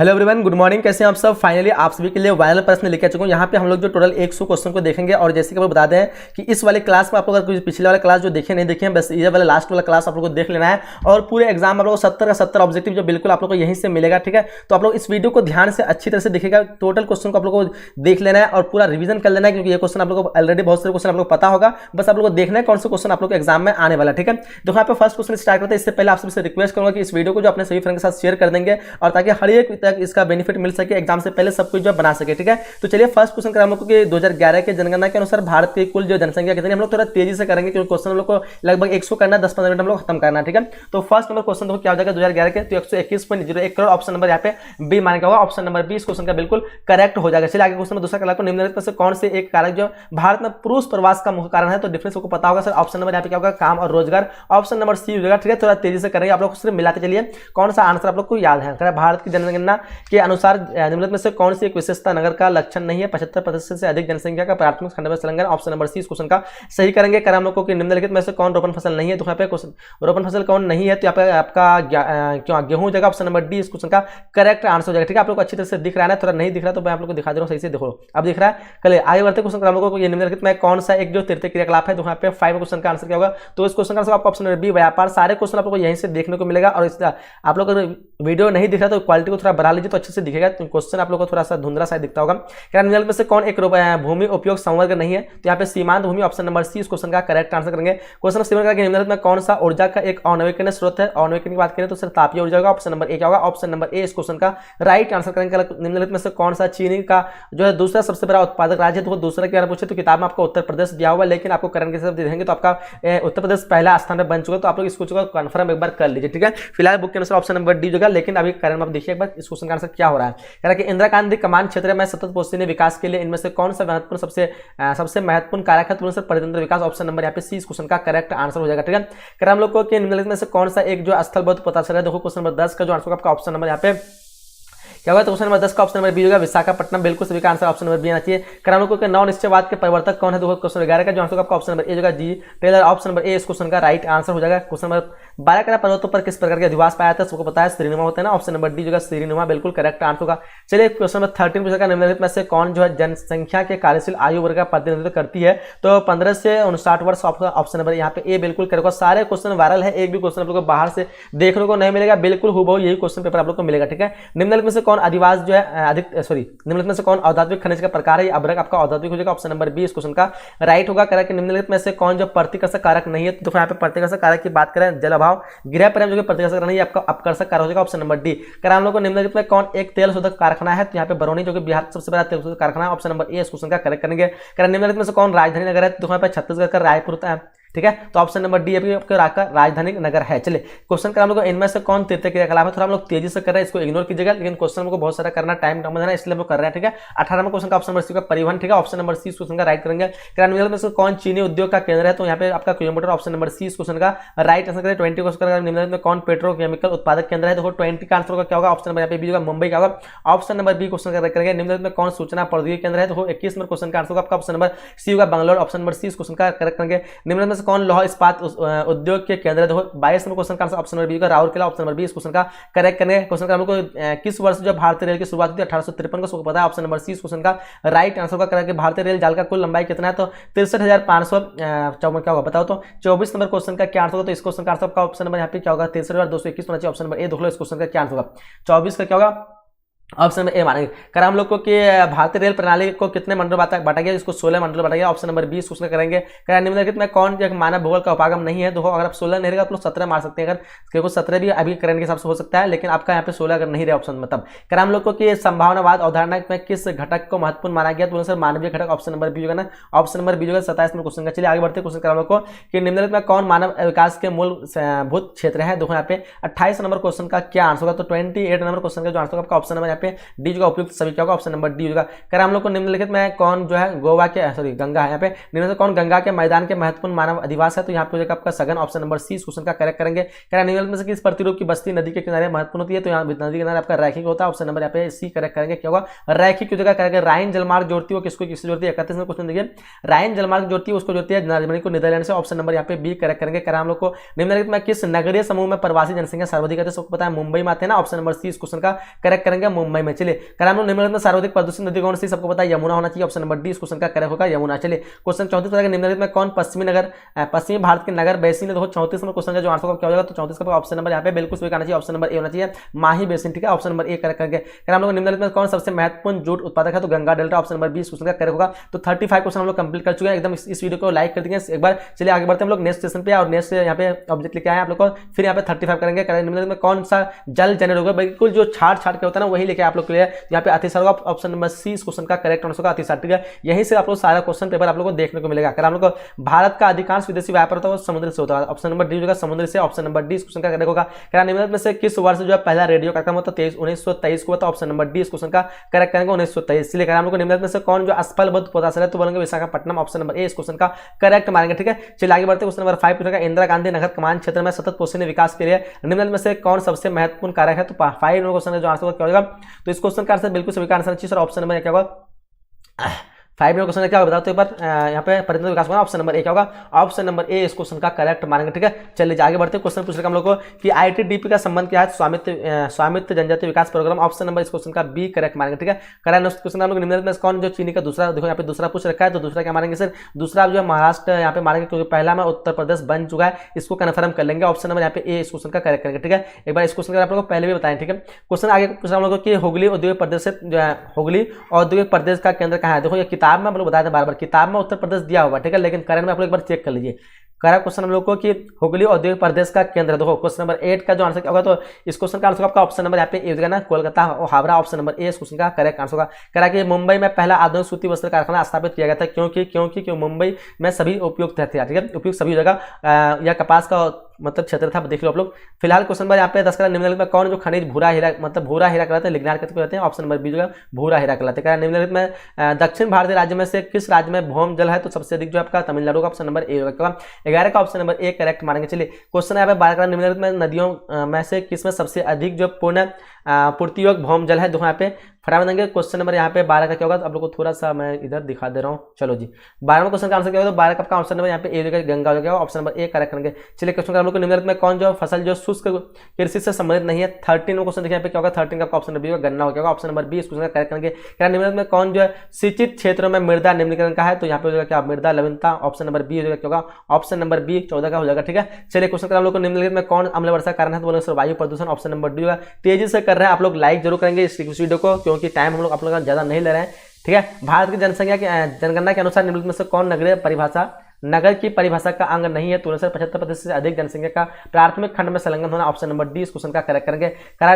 Hello everyone, good morning. कैसे हैं आप सब। फाइनली आप सभी के लिए वायरल प्रश्न लेकर आ चुका हूं। यहाँ पे हम लोग जो टोटल 100 क्वेश्चन को देखेंगे और जैसे कि आप बता दें कि इस वाले क्लास में आप लोग अगर पिछले वाला क्लास जो देखे नहीं देखे हैं, बस ये वाला लास्ट वाला क्लास आप लोग को देख लेना है और पूरे एग्जाम आप लोग को 70 का 70 ऑब्जेक्टिव जो बिल्कुल आप लोग को यहीं से मिलेगा। ठीक है, तो आप लोग इस वीडियो को ध्यान से अच्छी तरह से देखिएगा। टोटल क्वेश्चन को आप लोग को देख लेना है और पूरा रिवीजन कर लेना है, क्योंकि ये क्वेश्चन आप लोग को ऑलरेडी बहुत सारे क्वेश्चन आप लोग को पता होगा। बस आप लोग को देखना है कौन सा क्वेश्चन आप लोग को एग्जाम में आने वाला। ठीक है, देखो यहाँ पे फर्स्ट क्वेश्चन स्टार्ट करते हैं। इससे पहले आप सबसे रिक्वेस्ट करूंगा कि इस वीडियो को जो अपने सभी फ्रेंड के साथ शेयर कर देंगे और ताकि हर एक तक इसका बेनिफिट मिल सके, एग्जाम से पहले सब कुछ जो बना सके। ठीक है, तो चलिए फर्स्ट क्वेश्चन करें हम लोग के 2011 के जनगणना के अनुसार भारत की कुल जो जनसंख्या कितनी, हम लोग थोड़ा तेजी से करेंगे क्योंकि क्वेश्चन हम लोग को लगभग 100 करना है, 10-15 मिनट हम लोग खत्म करना है। ठीक है, तो फर्स्ट नंबर क्वेश्चन देखो क्या हो जाएगा 2011 के, तो 121.01 करोड़। ऑप्शन नंबर यहाँ पे बी मान के होगा। ऑप्शन नंबर बी इस क्वेश्चन का बिल्कुल करेक्ट हो जाएगा। चलिए आगे क्वेश्चन में दूसरा कारक को निम्नलिखित में से कौन से एक कारक जो भारत में पुरुष प्रवास का मुख्य कारण है, तो डिफरेंस को पता होगा सर। ऑप्शन नंबर यहाँ पे क्या होगा, काम और रोजगार। ऑप्शन नंबर सी हो जाएगा। ठीक है, थोड़ा तेजी से करेंगे आप लोग, सिर्फ मिलाते चलिए कौन सा आंसर आप लोग को याद है। भारत की जनगणना के अनुसार निम्नलिखित में से कौन सी एक विशेषता नगर का लक्षण नहीं है, 75% से अधिक जनसंख्या का प्राथमिक खंड में संलग्न। ऑप्शन नंबर सी इस क्वेश्चन का सही करेंगे। कर हम लोग को कि निम्नलिखित में से कौन रोपण फसल नहीं है, तो यहाँ पे क्वेश्चन रोपण फसल कौन नहीं है, तो यहाँ पे आपका गेहूं हो जाएगा। ऑप्शन नंबर डी इस क्वेश्चन का करेक्ट आंसर हो जाएगा। ठीक है, आप लोग को अच्छी तरह से दिख रहा है ना, थोड़ा नहीं दिख रहा तो मैं आप लोग को दिखा दे रहा हूँ, सही से देखो अब दिख रहा है। कल आगे बढ़ते क्वेश्चन हम लोगों को ये निम्नलिखित में कौन सा एक जो तृतीय क्रियाकलाप है, तो यहाँ पे 5 क्वेश्चन का आंसर क्या होगा, तो इस क्वेश्चन का आंसर आपको ऑप्शन नंबर बी व्यापार। सारे क्वेश्चन आप लोग को यहीं से देखने को मिलेगा और इसका आप लोग अगर वीडियो नहीं दिख रहा तो क्वालिटी को थोड़ा बढ़ा लीजिए तो अच्छे से दिखेगा। क्वेश्चन आप लोग को थोड़ा सा धुंधला सा दिखता होगा। निम्नलिखित में से कौन एक भूमि उपयोग संवर्ग नहीं है, तो यहाँ पे सीमांत भूमि। ऑप्शन नंबर सी इस क्वेश्चन का करेक्ट आंसर करेंगे। क्वेश्चन सीमांत का निम्नलिखित में कौन सा ऊर्जा का एक अनवीकरणीय स्रोत है। अनवीकरण की बात करें तो सर तापीय ऊर्जा होगा। ऑप्शन नंबर ए क्या होगा, ऑप्शन नंबर ए इस क्वेश्चन का राइट आंसर करेंगे। निम्नलिखित में से कौन सा चीनी का जो है दूसरा सबसे बड़ा उत्पादक राज्य है, तो दूसरा के बारे में पूछे तो किताब में आपको उत्तर प्रदेश दिया हुआ, लेकिन आपको करण के हिसाब से देंगे तो आपका उत्तर प्रदेश पहला स्थान पर बन चुका है। तो आप लोग इस क्वेश्चन को कंफर्म एक बार कर लीजिए। ठीक है, फिलहाल बुक के अनुसार ऑप्शन नंबर डी होगा, लेकिन अभी करण में आप देखिए एक बार इस क्वेश्चन का आंसर क्या हो रहा है। कह रहा है कि इंदिरा गांधी कमान क्षेत्र में सतत पोषणीय विकास के लिए इनमें से कौन सा महत्वपूर्ण सबसे महत्वपूर्ण कारक है, तो परितंत्र विकास। ऑप्शन नंबर यहाँ पे सी इस क्वेश्चन का करेक्ट आंसर हो जाएगा। ठीक है, कर हम लोग को निम्नलिखित में से कौन सा एक जो स्थल बहुत पता चल रहा है, देखो क्वेश्चन नंबर 10 का जो आंसर आपका ऑप्शन नंबर यहाँ पे क्या होगा, तो क्वेश्चन नंबर 10 का ऑप्शन नंबर बी होगा विशाखापट्टनम। बिल्कुल सभी का आंसर ऑप्शन नंबर बी आना चाहिए। कर हम लोग को नौ निश्चयवाद के प्रवर्तक कौन है, तो क्वेश्चन 11 का जो आंसर आपका ऑप्शन नंबर ए होगा जी टेलर। ऑप्शन नंबर ए इस क्वेश्चन का राइट आंसर हो जाएगा। क्वेश्चन नंबर 12 का पर्वतों पर किस प्रकार के अधिवास पाया था, सबको पता है श्रीनुमा होता है ना। ऑप्शन नंबर डी होगा श्रीनुमा, बिल्कुल करेक्ट आंसर होगा। चलिए क्वेश्चन नंबर 13 पूछा निम्नलिखित में से कौन जो है जनसंख्या के कार्यशील आयु वर्ग का प्रतिनिधित्व करती है, तो 15 से 59 वर्ष। ऑप्शन नंबर यहाँ पे ए बिल्कुल करेक्ट। सारे क्वेश्चन वायरल है, एक भी क्वेश्चन आप लोग को बाहर से देखने को नहीं मिलेगा, बिल्कुल हूबहू यही क्वेश्चन पेपर आप लोग को मिलेगा। ठीक है, निम्नलिखित में से कौन आदिवास जो है निम्नलिखित में से कौन औद्योगिक खनिज का प्रकार है, अभ्रक आपका औद्योगिक हो जाएगा। ऑप्शन नंबर बी इस क्वेश्चन का राइट होगा। कह रहा है कि निम्नलिखित में से कौन जो प्रतिकर्षक कारक नहीं है, तो यहाँ पे प्रतिकर्षक कारक की बात करें जल अभाव गृह प्रेम जो प्रतिकर्षक नहीं है, आपका अपकर्षक कारक हो जाएगा। Option number D. कह हम लोग को निम्नलिखित में कौन एक तेल शोधक कारखाना है, तो यहाँ पे बरौनी जो कि बिहार सबसे बड़ा तेल शोधक कारखाना है। ऑप्शन नंबर ए इस क्वेश्चन का करेक्ट करेंगे। कह निम्नलिखित में से कौन राजधानी नगर है, तो यहाँ पे छत्तीसगढ़ का रायपुर होता है। ठीक है, तो ऑप्शन नंबर डी आपका राजधानी नगर है। चलिए क्वेश्चन का हम लोग इनमें से कौन तृतीय क्रियाकलाप है, थोड़ा हम लोग तेजी से कर रहे हैं, इसको इग्नोर कीजिएगा, लेकिन क्वेश्चन को बहुत सारा करना टाइम कम है इसलिए हम लोग कर रहे हैं। ठीक है, 18वां क्वेश्चन का ऑप्शन नंबर सी का परिवहन। ठीक है, ऑप्शन नंबर सी इस क्वेश्चन का राइट करेंगे। निम्नलिखित में से कौन चीनी उद्योग का केंद्र है, तो यहाँ पे आपका किलोमीटर। ऑप्शन नंबर सी इस क्वेश्चन का राइट आंसर करें। 20 क्वेश्चन निम्नलिखित में कौन पेट्रोकेमिकल उत्पादक केंद्र है, देखो 20 का आंसर क्या होगा, ऑप्शन नंबर यहाँ पे बी होगा मुंबई का होगा। Option number B question correct करेंगे। निम्नलिखित में कौन सूचना प्रौद्योगिकी केंद्र है, तो 21 नंबर क्वेश्चन का आंसर होगा आपका ऑप्शन नंबर सी होगा बंगलौर। ऑप्शन नंबर सी इस क्वेश्चन का करेक्ट करेंगे। निम्नलिखित में से कौन लौह इस्पात उद्योग के केंद्र है, देखो 22 नंबर क्वेश्चन का आंसर ऑप्शन नंबर बी का राउरकेला। ऑप्शन नंबर बी इस क्वेश्चन का करेक्ट करेंगे। क्वेश्चन का हम लोग को किस वर्ष जो भारतीय रेल की शुरुआत हुई थी, 1853 को, सबको पता है। ऑप्शन नंबर सी इस क्वेश्चन का राइट आंसर का करेंगे। भारतीय रेल जाल का कुल लंबाई कितना है, तो 63,554 क्या होगा बताओ तो। 24 नंबर क्वेश्चन का क्या आंसर होगा, तो इस क्वेश्चन का आंसर आपका ऑप्शन नंबर यहाँ पे क्या होगा 63,221 होना चाहिए। ऑप्शन नंबर ए देख लो इस क्वेश्चन का क्या आंसर होगा। 24 का क्या होगा, ऑप्शन नंबर ए मानेंगे। कर हम लोग को कि भारतीय रेल प्रणाली को कितने मंडल बांटा गया, इसको 16 मंडल बांटा गया। ऑप्शन नंबर 20 क्वेश्चन करेंगे। कर निम्नलिखित में कौन एक मानव भूगोल का उपागम नहीं है, देखो अगर आप 16 नहीं रहेगा आप लोग 17 मार सकते हैं, अगर क्योंकि 17 भी अभी करंट के हिसाब से हो सकता है, लेकिन आपका यहाँ पे 16 अगर नहीं रहे ऑप्शन में तब। कर हम लोग को कि संभावनावाद अवधारणा में किस घटक को महत्वपूर्ण माना गया, तो सर मानवीय घटक। ऑप्शन नंबर बी होगा ना, ऑप्शन नंबर बी होगा 27 में क्वेश्चन का। चलिए आगे बढ़ते क्वेश्चन कर हम लोग को कि निम्नलिखित में कौन मानव विकास के मूलभूत क्षेत्र है, देखो यहाँ पे 28 नंबर क्वेश्चन का क्या आंसर होगा, तो 28 नंबर क्वेश्चन का जो आंसर आपका ऑप्शन नंबर यहाँ पे डी होगा सभी क्या होगा, ऑप्शन नंबर डी होगा। कर हम लोग को निम्नलिखित में कौन जो है गोवा के गंगा है, यहाँ पे निम्नलिखित कौन गंगा के मैदान के महत्वपूर्ण मानव अधिवास है, तो यहाँ पे आपका सघन। ऑप्शन नंबर सी इस क्वेश्चन का करेक्ट करेंगे। कर निम्नलिखित में से किस प्रतिरूप की बस्ती नदी के किनारे महत्वपूर्ण होती है, तो यहाँ नदी के किनारे आपका रैखिक होता है। ऑप्शन नंबर यहाँ पे सी करेक्ट करेंगे। क्या होगा, रैखिक की जगह करेंगे। राइन जलमार्ग जोड़ती है, किसको किससे जोड़ती है, 31 में क्वेश्चन देखिए। राइन जलमार्ग जोड़ती है, उसको जोड़ती है जर्मनी को नीदरलैंड से। ऑप्शन नंबर यहाँ पे बी करेक्ट करेंगे। कर हम लोग को निम्नलिखित में किस नगरीय समूह में प्रवासी जनसंख्या सर्वाधिक है, सबको पता है मुंबई में आते हैं ना। ऑप्शन नंबर सी इस क्वेश्चन का करेक्ट करेंगे। मुंबई में। चलिए करें हम लोग निम्नलिखित में सर्वाधिक प्रदूषित नदी कौन सी, सबको पता है यमुना होना चाहिए, ऑप्शन नंबर डी इस क्वेश्चन का करेक्ट होगा यमुना। चलिए क्वेश्चन 34 बताएगा निम्नलिखित में कौन पश्चिमी भारत के नगर बेसिन है। देखो 34 में क्वेश्चन का जो आंसर क्या हो जाएगा, तो 34 का ऑप्शन नंबर यहाँ पे बिल्कुल सही आना चाहिए, ऑप्शन नंबर ए होना चाहिए, माही बेसिन। ठीक है, ऑप्शन नंबर ए करेक्ट करके करें हम लोग निम्नलिखित में कौन सबसे महत्वपूर्ण जूट उत्पादक है, तो Ganga delta, option number 20 question का करेक्ट होगा। तो 35 क्वेश्चन हम लोग कंप्लीट कर चुके हैं एकदम। इस वीडियो को लाइक कर देंगे एक बार। चलिए आगे बढ़ते हैं हम लोग नेक्स्ट सेशन पे, और नेक्स्ट यहाँ पे ऑब्जेक्ट लेके आए आप लोग को, फिर यहाँ पे 35 करेंगे। निम्नलिखित में कौन सा जल जनरेट होगा, बिल्कुल जो छाट के होता है ना वही लेके आप लोग के लिए यहाँ पे अतिसार होगा, ऑप्शन नंबर सी इस क्वेश्चन का करेक्ट आंसर होगा अतिसार। ठीक है, यहीं से आप लोग सारा क्वेश्चन पेपर आप लोग को देखने को मिलेगा। अगर आप लोग को भारत का अधिकांश विदेशी व्यापार होता है वो समुद्र से होता है, ऑप्शन नंबर डी होगा समुद्र से, ऑप्शन नंबर डी इस क्वेश्चन का करेक्ट होगा। निम्नलिखित में से किस वर्ष जो है पहला रेडियो कार्यक्रम होता है, 1923 को होता है, ऑप्शन नंबर डी इस क्वेश्चन का करेक्ट करेंगे 1923। इसलिए हम लोग को निम्नलिखित में से कौन जो असफलबद्ध पोताशय है, तो बोलेंगे विशाखापट्टनम, ऑप्शन नंबर ए इस क्वेश्चन का करेक्ट मारेंगे। ठीक है, चलिए आगे बढ़ते हैं। क्वेश्चन नंबर 5 पूछेगा इंदिरा गांधी नगर कमान क्षेत्र में सतत पोषणीय विकास के लिए निम्नलिखित में से कौन सबसे महत्वपूर्ण कारक है, तो 5 क्वेश्चन जो आंसर क्या होगा, तो इस क्वेश्चन का आंसर बिल्कुल सभी का आंसर चाहिए सर, ऑप्शन नंबर क्या होगा 5 में क्वेश्चन क्या होगा बताओ तो एक बार यहाँ पे पर्यटन विकास होगा, ऑप्शन नंबर ए क्या होगा, ऑप्शन नंबर ए इस क्वेश्चन का करेक्ट मानेंगे। ठीक है, चलिए आगे बढ़ते हैं। क्वेश्चन पूछ रहे हम लोग को कि आईटीडीपी का संबंध क्या है, स्वामित्व जनजातीय विकास प्रोग्राम, ऑप्शन नंबर इस क्वेश्चन का बी करेक्ट मानेंगे। ठीक है, करेक्ट क्वेश्चन हम लोग निम्नलिखित में कौन जो चीनी का दूसरा, देखो यहाँ पे दूसरा पूछ रखा है, तो दूसरा क्या मानेंगे सर, दूसरा जो है महाराष्ट्र यहाँ पे मानेंगे, क्योंकि पहला में उत्तर प्रदेश बन चुका है, इसको कन्फर्म कर लेंगे, ऑप्शन नंबर यहाँ पे ए इस क्वेश्चन का करेक्ट करेंगे। ठीक है, एक बार इस क्वेश्चन का आप लोग को पहले भी बताएं। ठीक है, क्वेश्चन आगे पूछ हम लोग कि हुगली औद्योगिक प्रदेश से जो है हुगली औद्योगिक प्रदेश का केंद्र कहाँ है। देखो ये किताब में हम लोग बताते हैं बार बार, किताब में उत्तर प्रदेश दिया होगा, ठीक है, लेकिन करंट में आप लोग एक बार चेक कर लीजिए। करेक्ट क्वेश्चन हम लोग को कि हुगली औद्योगिक प्रदेश का केंद्र, देखो क्वेश्चन नंबर 8 का जो आंसर क्या होगा, तो इस क्वेश्चन का आंसर आपका ऑप्शन नंबर यहाँ पे ए होगा ना, कोलकाता और हावड़ा, ऑप्शन नंबर ए इस क्वेश्चन का करेक्ट आंसर होगा। कह कि मुंबई में पहला आधुनिक सूती वस्त्र कारखाना स्थापित किया गया था, क्योंकि मुंबई में सभी उपयुक्त थे, ठीक है, उपयुक्त सभी जगह या कपास का मतलब क्षेत्र था, देख लो आप लोग। फिलहाल क्वेश्चन नंबर यहाँ पे 10 का निम्नलिखित में कौन जो खनिज भूरा हीरा मतलब भूरा हीरा कहलाते हैं, लिग्नाइट कहते हैं, ऑप्शन नंबर बी जो है भूरा हीरा कहलाते हैं। निम्नलिखित में दक्षिण भारतीय राज्य में से किस राज्य में भौम जल है, तो सबसे अधिक जो आपका तमिलनाडु का, ऑप्शन नंबर ए होगा। 11 का ऑप्शन नंबर ए करेक्ट मानेंगे। चलिए क्वेश्चन यहाँ पे 12 का निम्नलिखित में नदियों में से किसमें सबसे अधिक जो पूर्ण पूर्ति योग भौम जल है, देखो यहाँ पे फटाफट देंगे। क्वेश्चन नंबर यहाँ पे 12 का क्या होगा, तो आप लोग को थोड़ा सा मैं इधर दिखा दे रहा हूँ। चलो जी 12वें क्वेश्चन का आंसर क्या होगा, तो 12 का ऑप्शन नंबर यहाँ पे ए होगा, गंगा हो गया, ऑप्शन नंबर ए करेक्ट करेंगे। चलिए क्वेश्चन हम लोग को निम्नलिखित में कौन जो फसल जो शुष्क कृषि से संबंधित नहीं है, 13 क्वेश्चन देखिए यहाँ पे क्या होगा, 13 का ऑप्शन नंबर बी होगा, गन्ना हो गया, ऑप्शन नंबर बी इस क्वेश्चन का करेक्ट करेंगे। क्या निम्नलिखित में कौन जो है सिंचित क्षेत्रों में मृदा निम्नीकरण का है, तो यहाँ पे हो जाएगा क्या मृदा लवणता, ऑप्शन नंबर बी हो जाएगा, क्या होगा ऑप्शन नंबर बी 14 का हो जाएगा। ठीक है, चलिए क्वेश्चन का हम लोग को निम्नलिखित में कौन अम्ल वर्षा कारण है, तो बोलेंगे वायु प्रदूषण, ऑप्शन नंबर डी होगा। तेजी से कर रहे हैं आप लोग, लाइक जरूर करेंगे इस वीडियो को, क्योंकि टाइम हम लोग आप लोग ज्यादा नहीं ले रहे हैं। ठीक है, भारत की जनसंख्या की जनगणना के अनुसार निम्नलिखित में से कौन नगर की परिभाषा का अंग नहीं है, तो 75% से अधिक जनसंख्या का प्राथमिक खंड में संलग्न होना, ऑप्शन नंबर डी इस क्वेश्चन का करेक्ट करेंगे।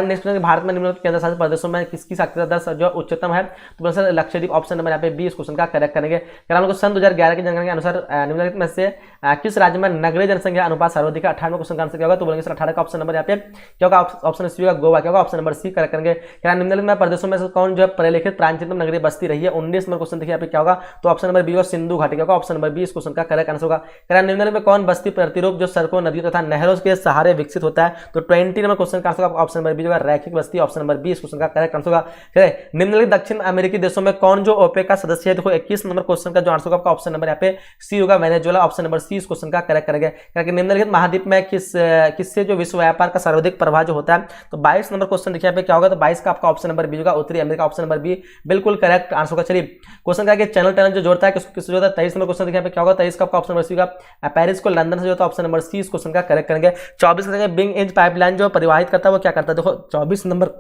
नेक्स्ट भारत में निम्नलिखित केंद्र शासित प्रदेशों में किसकी साक्षरता दर जो उच्चतम है, तो लक्षद्वीप, ऑप्शन नंबर यहाँ पे बी इस क्वेश्चन का करेक्ट करेंगे। हम लोग सन 2011 की जनगणना के अनुसार निम्नलिखित में से किस राज्य में नगरीय जनसंख्या अनुपात सर्वाधिक है, 18वें क्वेश्चन का आंसर क्या होगा, तो बोलेंगे सर 18 का ऑप्शन नंबर यहाँ पे क्या होगा, ऑप्शन सी होगा गोवा, क्या होगा ऑप्शन नंबर सी करेक्ट करेंगे। निम्नलिखित में प्रदेशों में से कौन जो है प्रलेखित प्राचीनतम नगरीय बस्ती रही है, 19 नंबर क्वेश्चन देखिए यहाँ पे क्या होगा, तो ऑप्शन नंबर बी होगा सिंधु घाटी, क्या होगा ऑप्शन नंबर बी इस क्वेश्चन का करेक्ट आंसर होगा। निम्नलिखित में कौन बस्ती प्रतिरूप जो सड़कों नदियों तथा नहरों के सहारे विकसित होता है, तो 20 नंबर क्वेश्चन का आंसर होगा ऑप्शन नंबर बी होगा रैखिक बस्ती, ऑप्शन नंबर बी इस क्वेश्चन का करेक्ट आंसर होगा। निम्नलिखित दक्षिण अमेरिकी देशों में कौन जो ओपेक का सदस्य है, देखो 21 नंबर क्वेश्चन का जो आंसर होगा आपका ऑप्शन नंबर यहाँ पे सी होगा वेनेजुएला, ऑप्शन नंबर सी इस क्वेश्चन का करेक्ट करेंगे। निम्नलिखित महाद्वीप में किससे जो विश्व व्यापार का सर्वाधिक प्रभाव जो होता है, तो 22 नंबर क्वेश्चन देखिए यहाँ पे क्या होगा, तो 22 का आपका ऑप्शन नंबर बी होगा उत्तरी अमेरिका, ऑप्शन नंबर बी बिल्कुल करेक्ट आंसर होगा। चलिए क्वेश्चन का चैनल जो जोड़ता है किसको जोड़ता है, 23 नंबर क्वेश्चन देखिए यहाँ पे क्या होगा, 23 का आपका ऑप्शन नंबर सी होगा पेरिस को लंदन से जो था, ऑप्शन नंबर सी इस क्वेश्चन का करेक्ट करेंगे। 24 का बिंग एज पाइपलाइन जो परिवाहित करता है वो क्या करता है, देखो 24 नंबर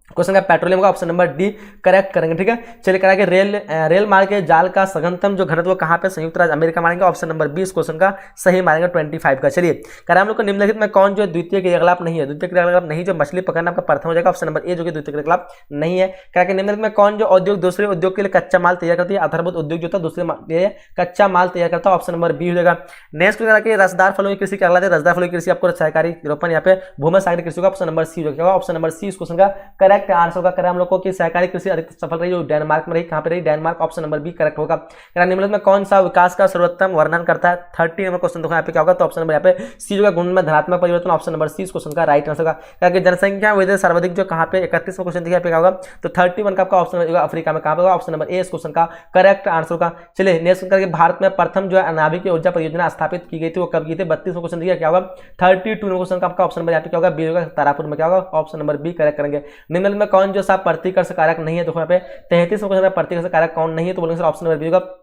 क्वेश्चन का पेट्रोलियम का ऑप्शन नंबर डी करेक्ट करेंगे। ठीक है, चलिए करा के रेल मार्ग के जाल का सघनतम जो घनत्व कहां पे, संयुक्त राज्य अमेरिका मारेंगे, ऑप्शन नंबर 20 क्वेश्चन का सही मारेंगे 25 का। चलिए करा हम लोग को निम्नलिखित में कौन जो द्वितीय क्रियाकलाप नहीं है, द्वितीय क्रियाकलाप नहीं जो मछली पकड़ना आपका प्रथम हो जाएगा, ऑप्शन नंबर ए जो कि द्वितीय क्रियाकलाप नहीं है। करा के निम्नलिखित में कौन जो उद्योग दूसरे उद्योग के लिए कच्चा माल तैयार करती है, आधारभूत उद्योग जो था दूसरे कच्चा माल तैयार करता है, ऑप्शन नंबर बी हो जाएगा। नेक्स्ट करा के रसदार फलों की कृषि क्या कहलाती है, रसदार फलों की कृषि आपको सहकारी रोपण यहाँ पे भूमि सागरी कृषि का ऑप्शन नंबर सी हो जाएगा, ऑप्शन नंबर सी इस क्वेश्चन का करेक्ट आंसर होगा। करा हम लोग को कि सहकारी कृषि अधिक सफल रही जो डेनमार्क में रही, कहां पे रही, Denmark, option number B correct होगा। निम्नलिखित में कौन सा विकास का सर्वोत्तम वर्णन करता है, 30 नंबर क्वेश्चन देखो यहाँ पे क्या होगा, तो ऑप्शन नंबर यहाँ पे सी होगा गुण में धनात्मक परिवर्तन, ऑप्शन नंबर सी इस क्वेश्चन का राइट आंसर होगा। जनसंख्या वृद्धि सर्वाधिक जो कहां पे 31वां क्वेश्चन देखिए पे क्या होगा, तो 31 का आपका ऑप्शन होगा अफ्रीका में, कहां पे होगा, ऑप्शन नंबर ए इस क्वेश्चन का करेक्ट आंसर होगा। चलिए नेक्स्ट करके भारत में प्रथम जो है नाभिकीय ऊर्जा परियोजना स्थापित की गई थी वो कब की थी, 32वां क्वेश्चन देखिए क्या होगा, 32 क्वेश्चन का आपका ऑप्शन नंबर यहाँ पे क्या होगा, बी होगा तारापुर में, क्या होगा ऑप्शन नंबर बी करेक्ट करेंगे। निम्नलिखित में कौन जो सा प्रतिकर्ष कारक नहीं है, देखो यहाँ पे 33 में क्वेश्चन प्रतिकर्ष कारक कौन नहीं है, तो बोलेंगे सर ऑप्शन नंबर बी होगा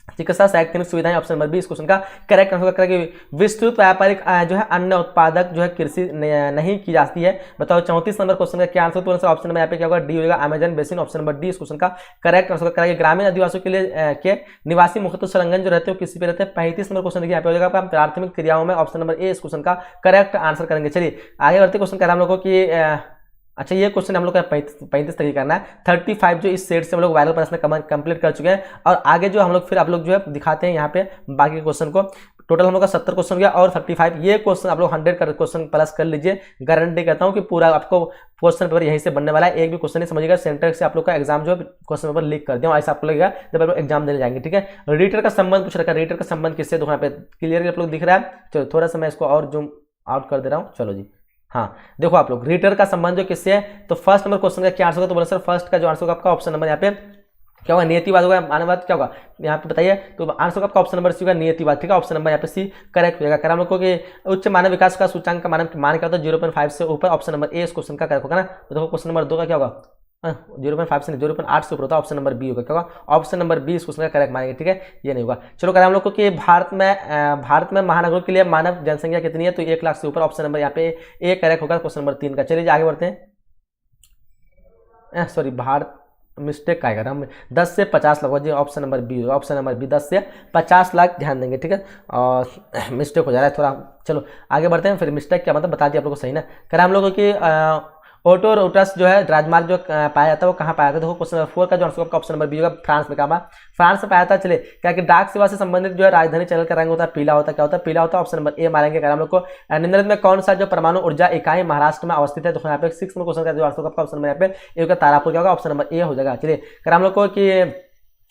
चिकित्सा शैक्षणिक सुविधाएं, ऑप्शन नंबर बी इस क्वेश्चन का करेक्ट आंसर करेंगे। विस्तृत व्यापारिक जो है अन्य उत्पादक जो है कृषि नहीं की जाती है, बताओ 34 नंबर क्वेश्चन का क्या आंसर, तो ऑप्शन नंबर यहाँ पे क्या होगा डी होगा Amazon basin, option number D इस क्वेश्चन का करेक्ट आंसर करेंगे। ग्रामीण आदिवासियों के लिए के निवासी मुख्यतः संलग्न जो रहते हो किसी पे रहते हैं, 35 नंबर क्वेश्चन यहाँ पे हो जाएगा आपका प्राथमिक क्रियाओं में, ऑप्शन नंबर ए इस क्वेश्चन का करेक्ट आंसर करेंगे। चलिए आगे बढ़ते क्वेश्चन कर हम लोगों की अच्छा ये क्वेश्चन हम लोग का 35 तक ही करना है। 35 जो इस सेट से हम लोग वायरल प्रश्न कंप्लीट कर चुके हैं और आगे जो हम लोग फिर आप लोग जो है दिखाते हैं यहाँ पे बाकी क्वेश्चन को। टोटल हम लोग का 70 क्वेश्चन हो गया और 35 ये क्वेश्चन आप लोग 100 क्वेश्चन प्लस कर लीजिए, गारंटी करता हूँ कि पूरा आपको क्वेश्चन पेपर यहीं से बनने वाला है। एक भी क्वेश्चन नहीं समझिएगा, सेंटर से आप लोग का एग्जाम जो है क्वेश्चन पेपर लीक कर दिया ऐसा आपको लगेगा जब आप लोग एग्जाम देने जाएंगे, ठीक है। रीटर का संबंध पूछ रखा है, रीटर का संबंध किससे, तो यहाँ पे क्लियर आप लोग दिख रहा है। चलो थोड़ा सा मैं इसको और जूम आउट कर दे रहा हूँ, चलो जी हाँ देखो आप लोग रीटर का संबंध जो किससे है, तो फर्स्ट नंबर क्वेश्चन का क्या आंसर होगा, तो बोला सर फर्स्ट का जो आंसर होगा आपका ऑप्शन नंबर यहाँ पे क्या होगा नियतिवाद होगा, मानववाद क्या होगा यहाँ पे बताइए, तो आंसर आपका ऑप्शन नंबर सी होगा नियतिवाद, ठीक है। ऑप्शन नंबर यहाँ पे सी करेक्ट हो जाएगा। कर हम लोग को कि उच्च मानव विकास का सूचांक का मान क्या होता है 0.5 से ऊपर, ऑप्शन नंबर ए इस क्वेश्चन का करेक्ट होगा ना। तो देखो क्वेश्चन नंबर 2 का क्या होगा 0.5 से 0.8 से ऊपर होता है, ऑप्शन नंबर बी होगा, क्या होगा ऑप्शन नंबर बी इस क्वेश्चन का करेक्ट मानेंगे, ठीक है ये नहीं होगा। चलो कर हम लोग को कि भारत में महानगरों के लिए मानव जनसंख्या कितनी है, तो 1 लाख से ऊपर, ऑप्शन नंबर यहाँ पे ए करेक्ट होगा क्वेश्चन नंबर 3 का। चलिए आगे बढ़ते हैं, सॉरी भारत मिस्टेक का आएगा, हम 10 से 50 lakh ji, option number B, option number B 10 से 50 लाख ध्यान देंगे, ठीक है। और मिस्टेक हो जा रहा है थोड़ा, चलो आगे बढ़ते हैं। फिर मिस्टेक क्या मतलब बता दिया आप लोगों को सही ना। कर हम लोगों की ओटोरोटस जो है राजमार्ग जो पाया जाता है वो कहाँ पाया जाता है, देखो क्वेश्चन नंबर 4 का जो आंसर आपका ऑप्शन नंबर बी होगा फ्रांस में, कहा फ्रांस में पाया था। चले क्या कि डाक सेवा से संबंधित जो है राजधानी चैनल का रंग होता है पीला होता है, क्या होता है पीला होता है, ऑप्शन नंबर ए मारेंगे। हम लोग को निम्नलिखित में कौन सा जो परमाणु ऊर्जा इकाई महाराष्ट्र में अवस्थित है, तो यहाँ पे 6 क्वेश्चन का जो आंसर आपका ऑप्शन नंबर यहाँ पे ए तारापुर क्या होगा, ऑप्शन नंबर ए हो जाएगा। चलिए कर हम लोग को कि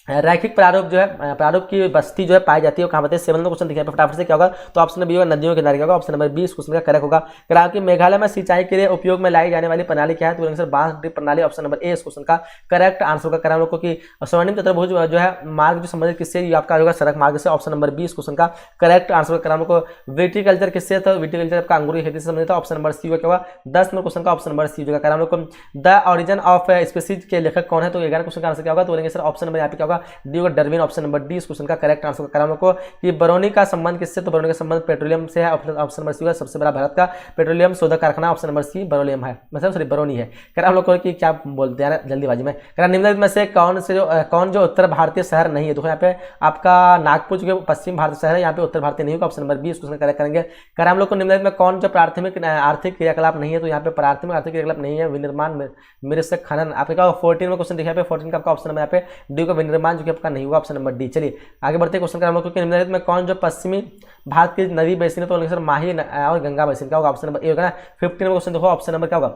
रैखिक प्रारूप जो है प्रारूप की बस्ती जो है पाई जाती है, कहाँ बताइए 7 नंबर क्वेश्चन दिखाई फटाफट से क्या होगा, तो ऑप्शन नंबर बी होगा नदियों के किनारे, क्या होगा ऑप्शन नंबर 20 क्वेश्चन का करेक्ट होगा। करा कि मेघालय में सिंचाई के लिए उपयोग में लाई जाने वाली प्रणाली क्या है, तो आंसर बांस ड्रिप प्रणाली, ऑप्शन नंबर ए इस क्वेश्चन का करेक्ट आंसर होगा। करा हम लोग को कि स्वर्णिम चतुर्भुज जो है मार्ग जो संबंधित किससे, ये आपका होगा सड़क मार्ग से, ऑप्शन नंबर 20 क्वेश्चन का करेक्ट आंसर। करा हम लोग को विटिकल्चर किससे, तो विटिकल्चर आपका अंगूर की खेती से संबंधित, ऑप्शन नंबर सी होगा, क्या होगा 10 नंबर क्वेश्चन का ऑप्शन नंबर सी होगा। करा हम लोग को द ऑरिजिन ऑफ स्पीसीज के लेखक कौन है, तो 11 क्वेश्चन का आंसर क्या होगा, तो बोलेंगे सर ऑप्शन नंबर यहाँ पे क्या होगा डी होगा डार्विन, ऑप्शन नंबर डी इस क्वेश्चन का करेक्ट आंसर। करा हम लोग को कि बरौनी का संबंध किससे, तो बरौनी का संबंध पेट्रोलियम से है, ऑप्शन नंबर सी होगा सबसे बड़ा भारत का पेट्रोलियम शोधक कारखाना, ऑप्शन नंबर सी बरौलियम है, मतलब सॉरी बरौनी है। करा हम लोग को कि क्या बोलते हैं जल्दीबाजी में, करा निम्नलिखित में से कौन जो उत्तर भारतीय शहर नहीं है, देखो यहाँ पे आपका नागपुर जो पश्चिम भारत शहर है, यहाँ पे उत्तर भारतीय नहीं होगा, ऑप्शन नंबर 20 क्वेश्चन करेक्ट करेंगे। करा हम लोग को निम्नलिखित में कौन जो प्राथमिक आर्थिक क्रियाकलाप नहीं है, तो यहाँ पे प्राथमिक आर्थिक क्रियाकलाप नहीं है विनिर्माण मृत्सक खनन, आपका 14 में क्वेश्चन दिखा पे 14 का आपका ऑप्शन नंबर यहाँ पे डी का विनिर्माण जो कि आपका नहीं होगा, ऑप्शन नंबर डी। चलिए आगे बढ़ते क्वेश्चन का हम लोग निम्नलिखित में कौन जो पश्चिमी भारत की नदी बेसिन है, तो सर माही और गंगा बेसिन, क्या होगा ऑप्शन नंबर ए होगा ना। 15 में क्वेश्चन देखो ऑप्शन नंबर क्या होगा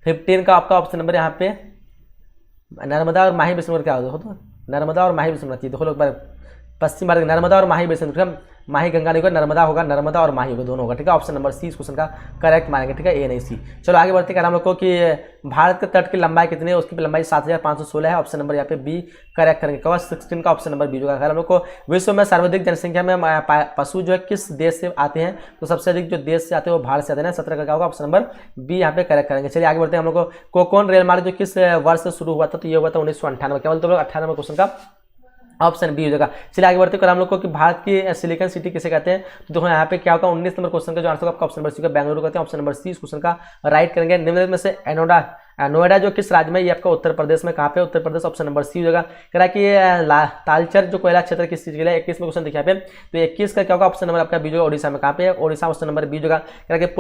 15 का आपका ऑप्शन नंबर यहाँ पे नर्मदा और माही बेसिन क्या होगा, तो नर्मदा और माही बेसिन देखो लोग पश्चिम भारत नर्मदा और माही बेसिन, माही गंगा नहीं होगा नर्मदा होगा, नर्मदा और माही होगा दोनों होगा, ठीक है ऑप्शन नंबर सी इस क्वेश्चन का करेक्ट मानेंगे, ठीक है ए नहीं सी। चलो आगे बढ़ते हैं हम लोग को कि भारत के तट की लंबाई कितनी है, उसकी लंबाई 7516 है, ऑप्शन नंबर यहाँ पे बी करेक्ट करेंगे, क्या 16 का ऑप्शन नंबर बी होगा। हम लोग को विश्व में सर्वाधिक जनसंख्या में पशु जो है किस देश से आते हैं, तो सबसे अधिक जो देश से आते हैं वो भारत से आते हैं, 17 का क्या होगा ऑप्शन नंबर बी यहाँ पे करेक्ट करेंगे। चलिए आगे बढ़ते हैं हम लोग को कौन रेल मार्ग जो किस वर्ष से शुरू हुआ था, तो ये हुआ था 1998, क्या बोलते हैं 98 क्वेश्चन का ऑप्शन बी हो जाएगा। चलिए आगे बढ़ते हैं हम लोग को कि भारत की सिलिकन सिटी किसे कहते हैं, तो देखो यहाँ पे क्या होगा 19 नंबर क्वेश्चन का जो आंसर आपका ऑप्शन नंबर सी का बेंगलुरु कहते हैं, ऑप्शन नंबर सी इस क्वेश्चन का राइट करेंगे। निम्नलिखित में से नोएडा जो किस राज्य में, ये आपका उत्तर प्रदेश में, कहाँ पे Uttar Pradesh, option number C हो जाएगा। कह रहा है कि तालचर जो कोयला क्षेत्र किस चीज के लिए 21 में क्वेश्चन दिखा पे, तो 21 का क्या होगा ऑप्शन नंबर आपका बी जो ओडिशा में, कहाँ पे ओडिशा ऑप्शन नंबर बी होगा। कह रहा है कि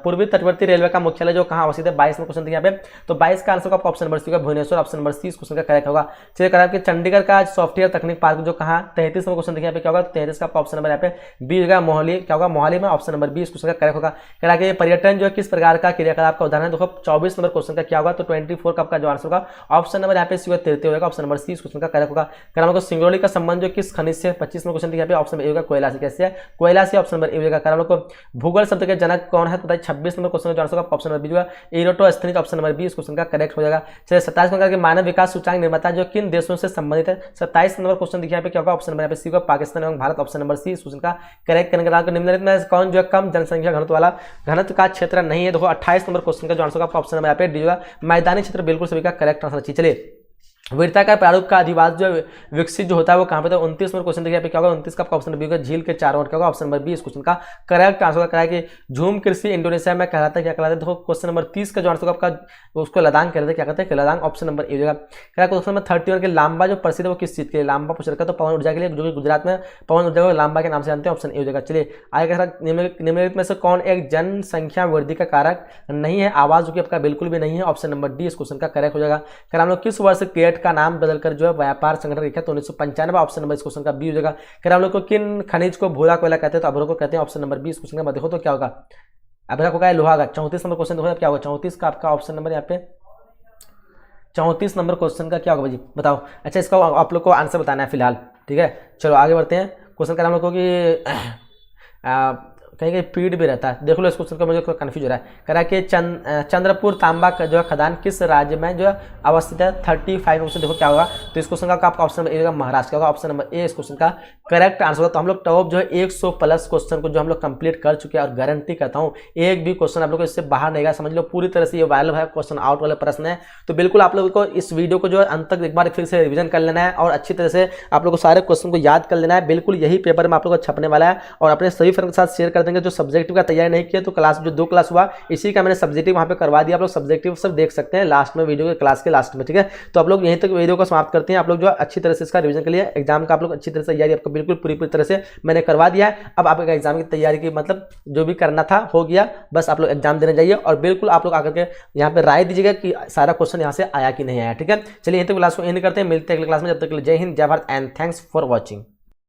पूर्वी तटवर्ती रेलवे का मुख्यालय जो कहाँ अवस्थित है, 22 में क्वेश्चन दिखा पे, तो 22 का आंसर आपका ऑप्शन नंबर सी होगा भुवनेश्वर, ऑप्शन नंबर सी इस क्वेश्चन का करेक्ट होगा। चलिए कह रहा है कि चंडीगढ़ का सॉफ्टवेयर तकनीक पार्क जो कहाँ 33 में क्वेश्चन दिखा पे, क्या होगा 33 का आपका ऑप्शन नंबर यहाँ पे बी होगा मोहाली, क्या होगा मोहाली में, ऑप्शन नंबर बी इस क्वेश्चन का करेक्ट होगा। कह रहा है कि पर्यटन जो है किस प्रकार का क्रियाकलाप का उदाहरण है, देखो 24 नंबर क्वेश्चन का क्या होगा, तो 24 का आपका जो आंसर होगा ऑप्शन नंबर यहाँ पे सी होगा 33 होगा, ऑप्शन नंबर सी इस क्वेश्चन का करेक्ट होगा। कह रहा है सिंगरौली का संबंध जो किस खनिज से 25 में क्वेश्चन दिखा पे, ऑप्शन ए होगा कोयला से, कैसे है कोयला से, ऑप्शन नंबर ए होगा। कह रहा है भूगोल शब्द के जनक कौन है, तो बताइए 26 नंबर क्वेश्चन का आंसर होगा ऑप्शन नंबर बी होगा इरोटोस्थेनिक, ऑप्शन नंबर बी इस क्वेश्चन का करेक्ट हो जाएगा। चलिए 27 नंबर के मानव विकास सूचकांक निर्माता जो किन देशों से संबंधित है, 27 नंबर क्वेश्चन दिखा पे क्या होगा ऑप्शन नंबर यहाँ पे सी होगा पाकिस्तान एवं भारत, ऑप्शन नंबर सी इस क्वेश्चन का करेक्ट करेंगे। निम्नलिखित में कौन जो कम जनसंख्या घनत्व वाला घनत्व का क्षेत्र नहीं है, देखो 28 नंबर क्वेश्चन का जो आंसर होगा आपका ऑप्शन नंबर यहाँ पे डी होगा, मैदानी क्षेत्र बिल्कुल सभी का करेक्ट आंसर चाहिए। चलिए वृत्ताकार प्रारूप का अधिवास जो विकसित जो होता है वो कहाँ पे, तो 29 नंबर क्वेश्चन देखिए यहाँ पे क्या होगा, 29 का आपका ऑप्शन नंबर बी होगा, झील के चारों ओर क्या होगा, ऑप्शन नंबर बी इस क्वेश्चन का करेक्ट आंसर होगा। कि झूम कृषि इंडोनेशिया में कहलाता है, क्या कहलाता है, देखो क्वेश्चन नंबर 30 का जो आंसर होगा आपका उसको लदांग कहते हैं, क्या कहते हैं लदांग, ऑप्शन नंबर ए होगा। क्वेश्चन नंबर 31 के लांबा जो प्रसिद्ध है वो किस चीज के लिए, लांबा पूछ रखा है तो पवन ऊर्जा के लिए, जो कि गुजरात में पवन ऊर्जा को लांबा के नाम से जानते हैं, ऑप्शन ए हो जाएगा। चलिए आगे निम्नलिखित में से कौन एक जनसंख्या वृद्धि का कारक नहीं है, आवाज जो कि आपका बिल्कुल भी नहीं है, ऑप्शन नंबर डी इस क्वेश्चन का करेक्ट हो जाएगा। हम लोग किस वर्ष केट का नाम बदलकर जो है व्यापार संगठन लिखा तो 1995, ऑप्शन नंबर इस क्वेश्चन का बी हो जाएगा। हम लोग को किन खनिज को भूरा कोयला कहते हैं, तो अभ्रो को कहते हैं, ऑप्शन नंबर बी इस क्वेश्चन का देखो तो क्या होगा, अभ्रा को क्या है, लोहा का। 34 नंबर क्वेश्चन देखो क्या होगा, 34 का आपका ऑप्शन नंबर यहाँ पे 34 नंबर क्वेश्चन का क्या होगा भाई बताओ। अच्छा इसका आप लोग को आंसर बताना है फिलहाल, ठीक है। चलो आगे बढ़ते हैं। क्वेश्चन का हम लोग को कि कहीं कहीं पीड भी रहता है, देख लो इस क्वेश्चन का मुझे कंफ्यूज हो रहा है। कह रहा है कि चंद्रपुर तांबा का जो है खदान किस राज्य में जो है अवस्थित है, 35 क्वेश्चन देखो क्या होगा, तो इस क्वेश्चन का आपका ऑप्शन नंबर ए होगा, महाराष्ट्र का होगा, ऑप्शन नंबर ए इस क्वेश्चन का करेक्ट आंसर होगा। तो हम लोग टॉप जो है 100 प्लस क्वेश्चन को जो हम लोग कंप्लीट कर चुके हैं और गारंटी करता हूँ एक भी क्वेश्चन आप लोग को इससे बाहर नहीं गया, समझ लो पूरी तरह से ये वायरल है क्वेश्चन आउट वाले प्रश्न है। तो बिल्कुल आप लोगों को इस वीडियो को जो है अंत तक एक बार फिर से रिवीजन कर लेना है और अच्छी तरह से आप लोग को सारे क्वेश्चन को याद कर लेना है। बिल्कुल यही पेपर में आप लोग को छपने वाला है और अपने सभी फ्रेंड के साथ शेयर कर देंगे। जो सब्जेक्टिव का तैयारी नहीं किया तो क्लास जो 2 क्लास हुआ इसी का मैंने सब्जेक्टिव वहां पे करवा दिया, आप लोग सब्जेक्टिव सब देख सकते हैं लास्ट में वीडियो के क्लास के लास्ट में, ठीक है। तो आप लोग यहीं तक वीडियो को समाप्त करते हैं। आप लोग जो अच्छी तरह से इसका रिवीजन के लिए एग्जाम का आप लोग अच्छी तरह से तैयारी आपको बिल्कुल पूरी तरह से मैंने करवा दिया है। अब आपका एग्जाम की तैयारी की मतलब जो भी करना था हो गया, बस आप लोग एग्जाम देने जाइए और बिल्कुल आप लोग आकर के यहाँ पे राय दीजिएगा कि सारा क्वेश्चन यहाँ से आया कि नहीं आया, ठीक है। चलिए यहीं तक क्लास को एंड करते हैं, मिलते हैं अगले क्लास में, जब तक के लिए जय हिंद जय Bharat and thanks for watching.